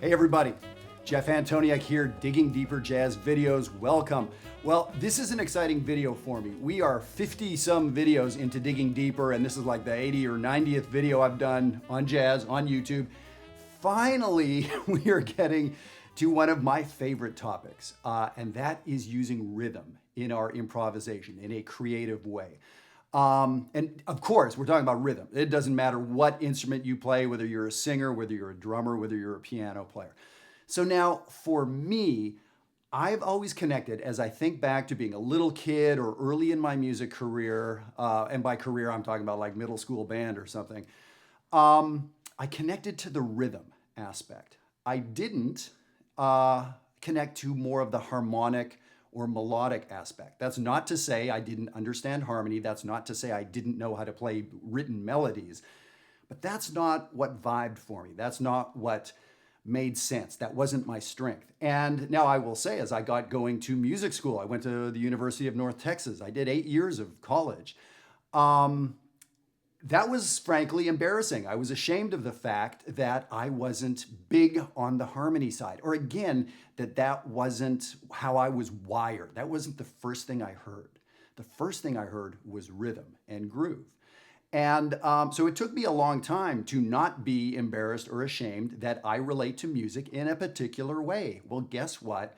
Hey everybody, Jeff Antoniuk here, Digging Deeper Jazz Videos. Welcome. Well, this is an exciting video for me. We are 50 some videos into Digging Deeper, and this is like the 80 or 90th video I've done on jazz on YouTube. Finally, we are getting to one of my favorite topics, and that is using rhythm in our improvisation in a creative way. And of course, we're talking about rhythm. It doesn't matter what instrument you play, whether you're a singer, whether you're a drummer, whether you're a piano player. So now for me, I've always connected, as I think back to being a little kid or early in my music career, and by career, I'm talking about like middle school band or something. I connected to the rhythm aspect. I didn't connect to more of the harmonic or melodic aspect. That's not to say I didn't understand harmony. That's not to say I didn't know how to play written melodies. But that's not what vibed for me. That's not what made sense. That wasn't my strength. And now I will say, as I got going to music school, I went to the University of North Texas. I did 8 years of college. That was frankly embarrassing. I was ashamed of the fact that I wasn't big on the harmony side, or again, that wasn't how I was wired. That wasn't the first thing I heard. The first thing I heard was rhythm and groove. And so it took me a long time to not be embarrassed or ashamed that I relate to music in a particular way. Well, guess what?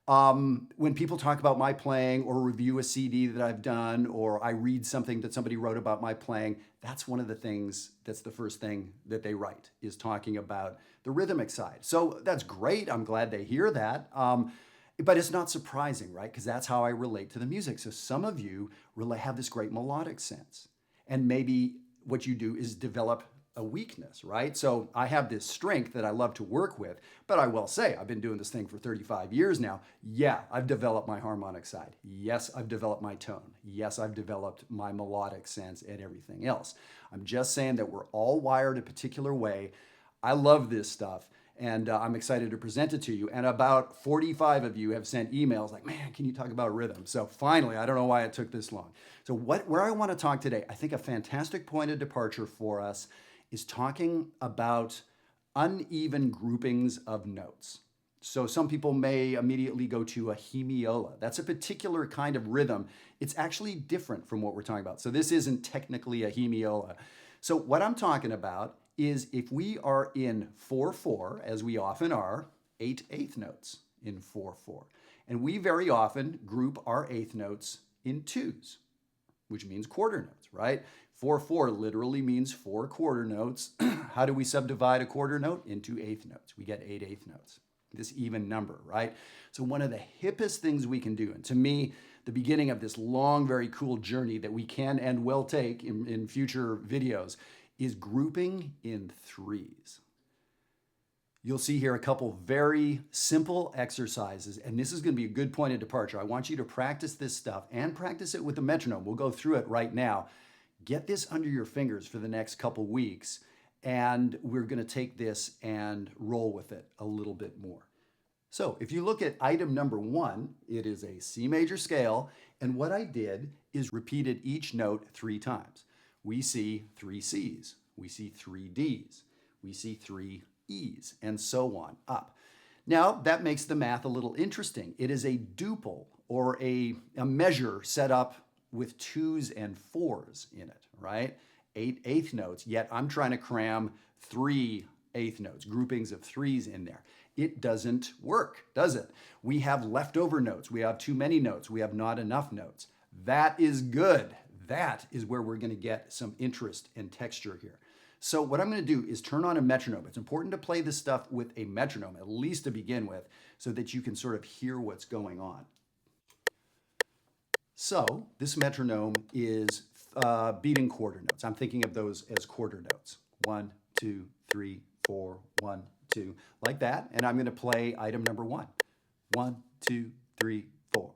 When people talk about my playing or review a CD that I've done, or I read something that somebody wrote about my playing, that's one of the things, that's the first thing that they write, is talking about the rhythmic side. So that's great. I'm glad they hear that. But it's not surprising, right? Because that's how I relate to the music. So some of you really have this great melodic sense. And maybe what you do is develop a weakness, right? So I have this strength that I love to work with, but I will say I've been doing this thing for 35 years now. Yeah, I've developed my harmonic side. Yes, I've developed my tone. Yes, I've developed my melodic sense and everything else. I'm just saying that we're all wired a particular way. I love this stuff, and I'm excited to present it to you. And about 45 of you have sent emails like, man, can you talk about rhythm? So finally, I don't know why it took this long. So where I want to talk today, I think a fantastic point of departure for us is talking about uneven groupings of notes. So some people may immediately go to a hemiola. That's a particular kind of rhythm. It's actually different from what we're talking about. So this isn't technically a hemiola. So what I'm talking about is if we are in 4/4, as we often are, 8/8 notes in 4/4. And we very often group our eighth notes in twos, which means quarter notes, right? 4/4 literally means 4 quarter notes. How do we subdivide a quarter note? Into eighth notes. We get 8/8 notes, this even number, right? So one of the hippest things we can do, and to me, the beginning of this long, very cool journey that we can and will take in future videos, is grouping in threes. You'll see here a couple very simple exercises, and this is going to be a good point of departure. I want you to practice this stuff and practice it with the metronome. We'll go through it right now. Get this under your fingers for the next couple weeks, and we're going to take this and roll with it a little bit more. So if you look at item number 1, it is a C major scale, and what I did is repeated each note 3 times. We see 3 C's, we see 3 D's, we see 3 E's, and so on up. Now that makes the math a little interesting. It is a duple, or a measure set up with 2s and 4s in it, right? 8/8 notes, yet I'm trying to cram 3 eighth notes, groupings of 3s in there. It doesn't work, does it? We have leftover notes, we have too many notes, we have not enough notes. That is good. That is where we're gonna get some interest and texture here. So what I'm gonna do is turn on a metronome. It's important to play this stuff with a metronome, at least to begin with, so that you can sort of hear what's going on. So this metronome is beating quarter notes. I'm thinking of those as quarter notes. 1, 2, 3, 4, 1, 2, like that. And I'm going to play item number 1. 1, 2, 3, 4.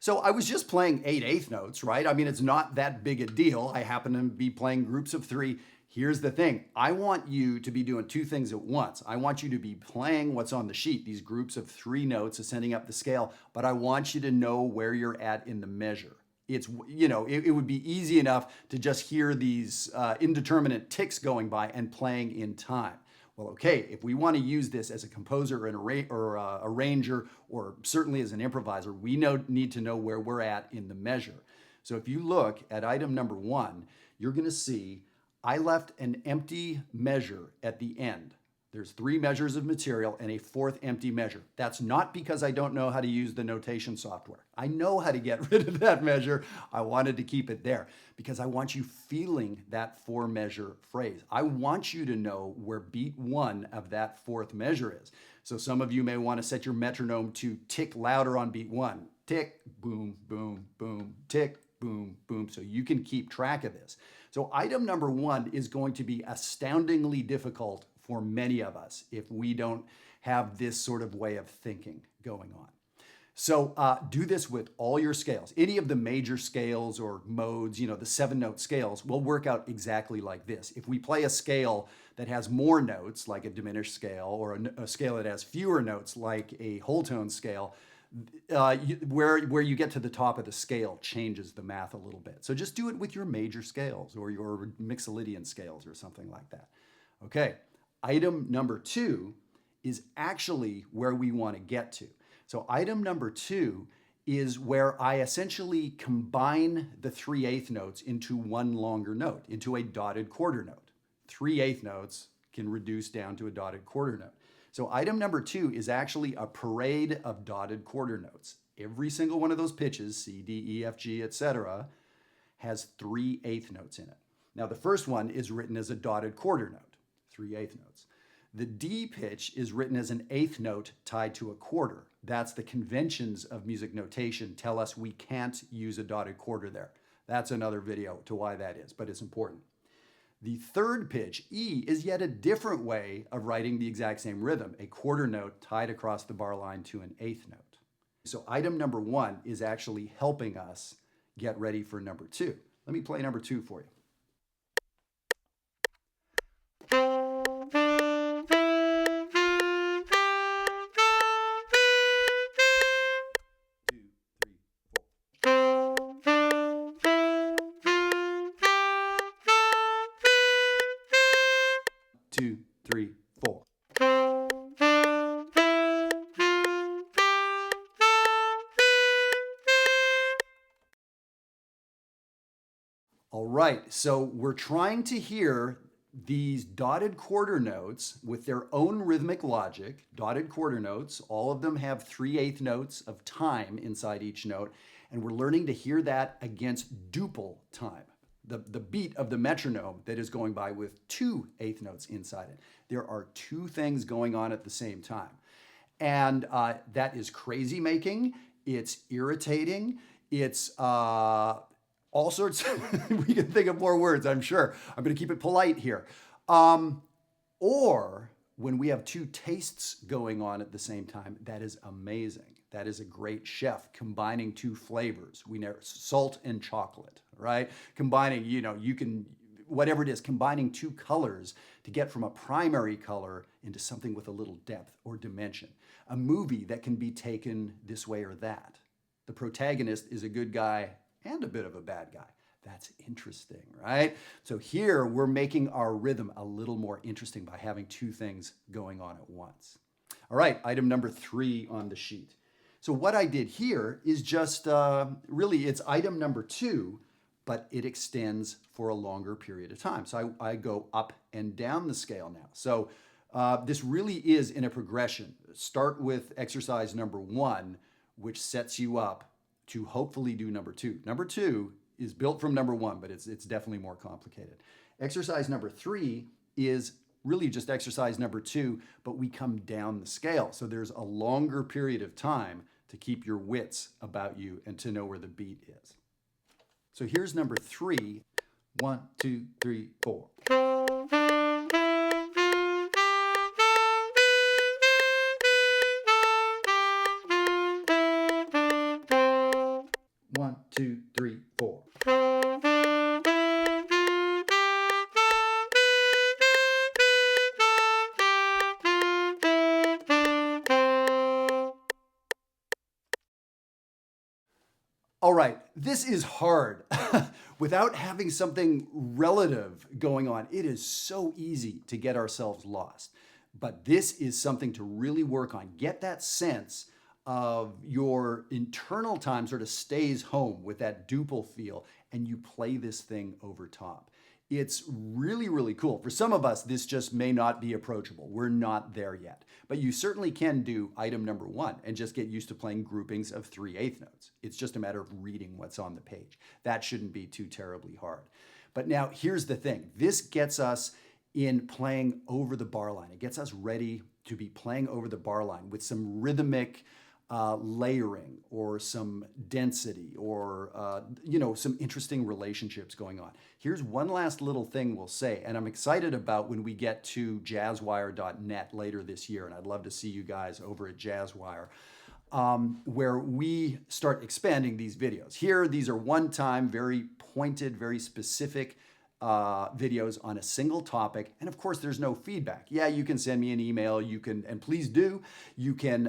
So I was just playing 8/8 notes, right? I mean, it's not that big a deal. I happen to be playing groups of 3. Here's the thing. I want you to be doing two things at once. I want you to be playing what's on the sheet, these groups of 3 notes ascending up the scale, but I want you to know where you're at in the measure. It would be easy enough to just hear these indeterminate ticks going by and playing in time. Well, okay, if we want to use this as a composer or a arranger, or certainly as an improviser, we need to know where we're at in the measure. So if you look at item number 1, you're going to see I left an empty measure at the end. There's 3 measures of material and a 4th empty measure. That's not because I don't know how to use the notation software. I know how to get rid of that measure. I wanted to keep it there because I want you feeling that 4-measure phrase. I want you to know where beat 1 of that 4th measure is. So some of you may want to set your metronome to tick louder on beat 1. Tick, boom, boom, boom, tick, boom, boom, so you can keep track of this. So item number 1 is going to be astoundingly difficult for many of us if we don't have this sort of way of thinking going on. So do this with all your scales. Any of the major scales or modes, the 7-note scales, will work out exactly like this. If we play a scale that has more notes, like a diminished scale, or a scale that has fewer notes, like a whole tone scale, where you get to the top of the scale changes the math a little bit. So just do it with your major scales or your Mixolydian scales or something like that. Okay, item number 2 is actually where we want to get to. So item number 2 is where I essentially combine the 3/8 notes into one longer note, into a dotted quarter note. 3/8 notes can reduce down to a dotted quarter note. So item number 2 is actually a parade of dotted quarter notes. Every single one of those pitches, C, D, E, F, G, etc., has 3/8 notes in it. Now the first one is written as a dotted quarter note, 3/8 notes. The D pitch is written as an 1/8 note tied to a quarter. That's the conventions of music notation tell us we can't use a dotted quarter there. That's another video to why that is, but it's important. The third pitch, E, is yet a different way of writing the exact same rhythm, a quarter note tied across the bar line to an 1/8 note. So item number 1 is actually helping us get ready for number 2. Let me play number 2 for you. Two, three, four. All right, so we're trying to hear these dotted quarter notes with their own rhythmic logic. Dotted quarter notes, all of them have 3/8 notes of time inside each note, and we're learning to hear that against duple time, the beat of the metronome that is going by with 2/8 notes inside it. There are 2 things going on at the same time. And that is crazy making, it's irritating, it's all sorts, we can think of more words, I'm sure. I'm gonna keep it polite here. Or when we have 2 tastes going on at the same time, that is amazing. That is a great chef combining 2 flavors. We know salt and chocolate, right? Combining, you can, whatever it is, combining 2 colors to get from a primary color into something with a little depth or dimension. A movie that can be taken this way or that. The protagonist is a good guy and a bit of a bad guy. That's interesting, right? So here we're making our rhythm a little more interesting by having 2 things going on at once. All right, item number 3 on the sheet. So what I did here is just, really it's item number 2, but it extends for a longer period of time. So I go up and down the scale now. So this really is in a progression. Start with exercise number 1, which sets you up to hopefully do number 2. Number 2 is built from number 1, but it's definitely more complicated. Exercise number 3 is really just exercise number 2, but we come down the scale. So there's a longer period of time to keep your wits about you and to know where the beat is. So here's number 3. 1, 2, 3, 4. 1, 2, 3, 4. this is hard. Without having something relative going on, it is so easy to get ourselves lost. But this is something to really work on. Get that sense of your internal time sort of stays home with that duple feel, and you play this thing over top. It's really, really cool. For some of us, this just may not be approachable. We're not there yet. But you certainly can do item number 1 and just get used to playing groupings of 3/8 notes. It's just a matter of reading what's on the page. That shouldn't be too terribly hard. But now here's the thing. This gets us in playing over the bar line. It gets us ready to be playing over the bar line with some rhythmic layering or some density or some interesting relationships going on. Here's one last little thing we'll say, and I'm excited about when we get to jazzwire.net later this year, and I'd love to see you guys over at Jazzwire, where we start expanding these videos. Here, these are one-time, very pointed, very specific videos on a single topic, and of course there's no feedback. Yeah, you can send me an email, you can, and please do, you can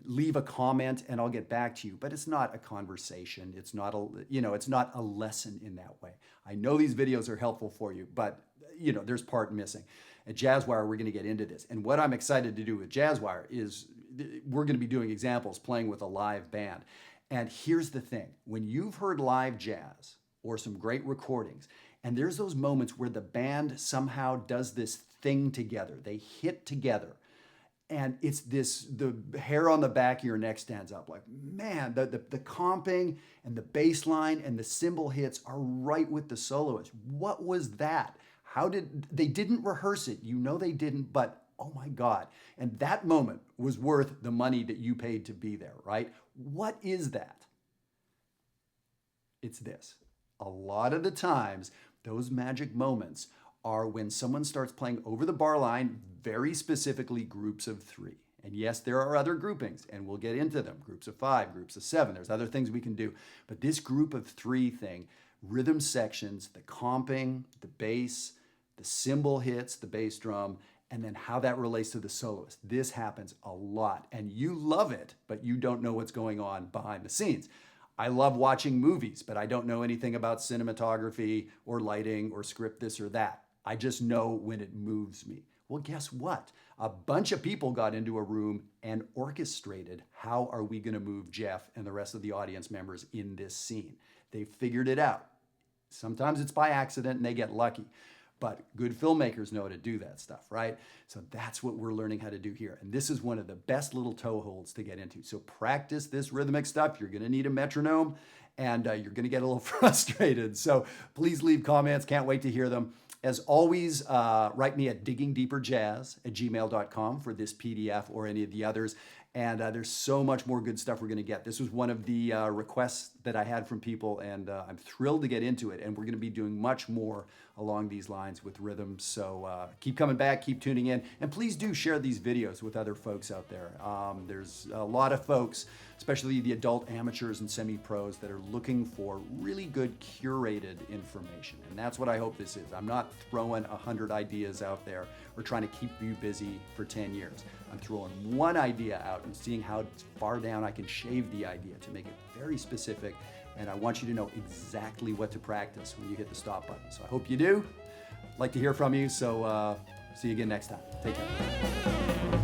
leave a comment and I'll get back to you, but it's not a conversation. It's not a lesson in that way. I know these videos are helpful for you, but there's part missing. At Jazzwire, we're going to get into this, and what I'm excited to do with Jazzwire is we're going to be doing examples playing with a live band. And here's the thing, when you've heard live jazz or some great recordings, and there's those moments where the band somehow does this thing together. They hit together, and it's the hair on the back of your neck stands up. Like, man, the comping and the bass line and the cymbal hits are right with the soloist. What was that? They didn't rehearse it. They didn't, but oh my God. And that moment was worth the money that you paid to be there, right? What is that? It's this. A lot of the times, those magic moments are when someone starts playing over the bar line, very specifically groups of 3. And yes, there are other groupings, and we'll get into them. Groups of 5, groups of 7. There's other things we can do. But this group of 3 thing, rhythm sections, the comping, the bass, the cymbal hits, the bass drum, and then how that relates to the soloist. This happens a lot, and you love it, but you don't know what's going on behind the scenes. I love watching movies, but I don't know anything about cinematography or lighting or script this or that. I just know when it moves me. Well, guess what? A bunch of people got into a room and orchestrated how are we going to move Jeff and the rest of the audience members in this scene. They figured it out. Sometimes it's by accident and they get lucky. But good filmmakers know how to do that stuff, right? So that's what we're learning how to do here. And this is one of the best little toeholds to get into. So practice this rhythmic stuff. You're going to need a metronome, and you're going to get a little frustrated. So please leave comments. Can't wait to hear them. As always, write me at diggingdeeperjazz@gmail.com for this PDF or any of the others. And there's so much more good stuff we're going to get. This was one of the requests that I had from people, and I'm thrilled to get into it. And we're going to be doing much more along these lines with rhythm. So keep coming back, keep tuning in, and please do share these videos with other folks out there. There's a lot of folks, especially the adult amateurs and semi-pros, that are looking for really good curated information. And that's what I hope this is. I'm not throwing 100 ideas out there or trying to keep you busy for 10 years. I'm throwing one idea out and seeing how far down I can shave the idea to make it very specific. And I want you to know exactly what to practice when you hit the stop button. So I hope you do. I'd like to hear from you. So see you again next time. Take care.